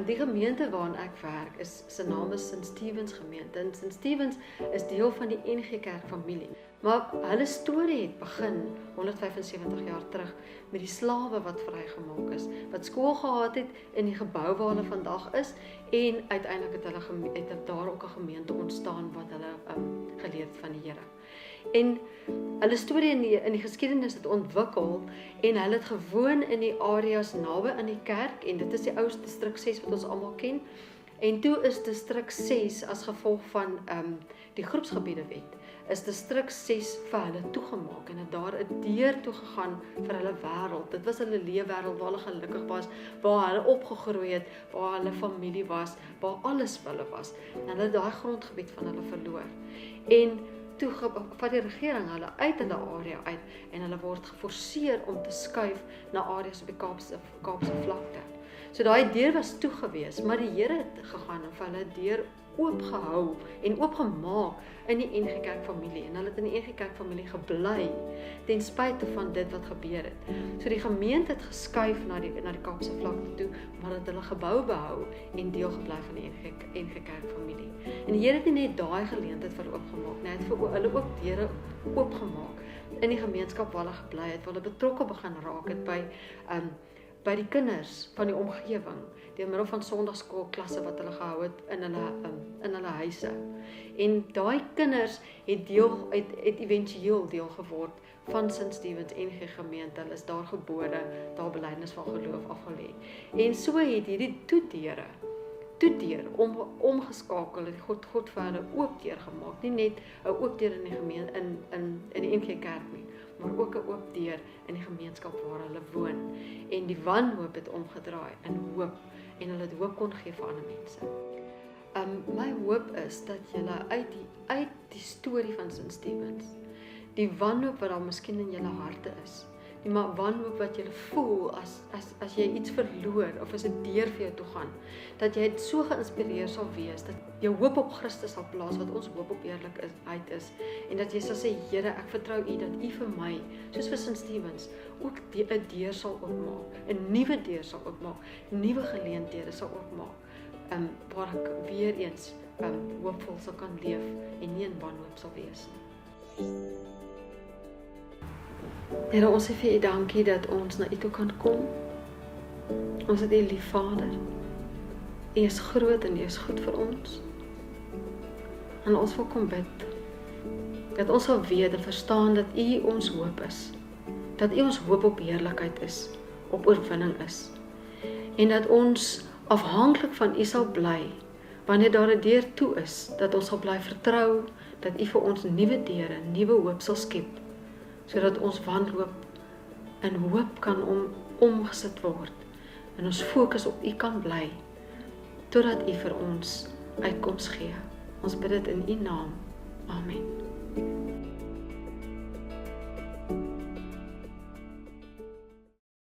Die gemeente waarin ek werk, sy naam is St. Stephen's gemeente. En St. Stephen's is deel van die NG Kerk familie. Maar hulle storie het begin 175 jaar terug met die slawe wat vrygemaak is, wat skool gehad het in die gebou waar hulle vandag is, en uiteindelik het daar ook 'n gemeente ontstaan wat hulle geleer het van die Here. En hulle storie in die geskiedenis het ontwikkel en hulle het gewoon in die areas naby aan die kerk, en dit is die ou distrik 6 wat ons almal ken. En toe is distrik 6 as gevolg van die groepsgebiedewet, is distrik 6 vir hulle toegemaak en het daar 'n deur toegegaan vir hulle wêreld. Dit was hulle leefwêreld waar hulle gelukkig was, waar hulle opgegroei het, waar hulle familie was, waar alles vir hulle was. En hulle het daai grondgebied van hulle verloor. En toe vat die regering hulle uit hulle area uit en hulle word geforseer om te skuif na areas op die Kaapse vlakte. So daai deur was toe gewees, maar die Here het gegaan en vir hulle deur oopgehou en oopgemaak in die NG Kerk familie. En hulle het in die NG Kerk familie gebly ten spyte van dit wat gebeur het. So die gemeente het geskuif na die Kaapse vlakte toe, maar het hulle gebou behou en deel gebly van die NG Kerk familie. En die Here het nie net daai geleentheid vir hulle oopgemaak nie, hy het vir hulle ook deure oopgemaak in die gemeenskap waar hulle gebly het, waar hulle betrokke begin raak het by die kinders van die omgewing, deur middel van sonndagskoolklasse wat hulle gehou het in hulle huise. En daai kinders het éventueel deel geword van St. Stephen's NG gemeente. Hulle is daar gebore, daar belydenis van geloof afgelê. En so het hierdie toedeur omgeskakel, het God vir hulle oop deur gemaak. Nie net 'n oop deur in die gemeente in die NG Kerk nie, maar ook 'n oop deur in die gemeenskap waar hulle woon. En die wanhoop het omgedraai in hoop, en hulle het hoop kon gee vir ander mense. My hoop is dat julle uit die storie van St. Stephen's, die wanhoop wat daar miskien in julle harte is, die wanhoop wat julle voel as jy iets verloor of as 'n deur vir jou toe gaan, dat jy so geïnspireerd sal wees, dat jou hoop op Christus sal plaas, wat ons hoop op eerlikheid is, en dat jy sal sê, Here, ek vertrou U dat U vir my, soos vir St. Stephen's, ook 'n deur sal oopmaak, 'n nuwe deur sal oopmaak, nuwe geleenthede sal oopmaak, waar ek weer eens hoopvol sal kan leef en nie in wanhoop sal wees nie. Here, ons sê vir U dankie dat ons na U toe kan kom. Ons het U lief, Vader. U is groot en U is goed vir ons. En ons wil kom bid, dat ons sal weet en verstaan dat U ons hoop is. Dat U ons hoop op heerlikheid is, op oorwinning is. En dat ons afhanklik van U sal bly, wanneer daar 'n deur toe is, dat ons sal bly vertrou, dat U vir ons nuwe deure, nuwe hoop sal skep, sodat ons wanhoop in hoop kan omgesit word, en ons fokus op U kan bly, totdat U vir ons uitkoms gee. Ons bid dit in U naam. Amen.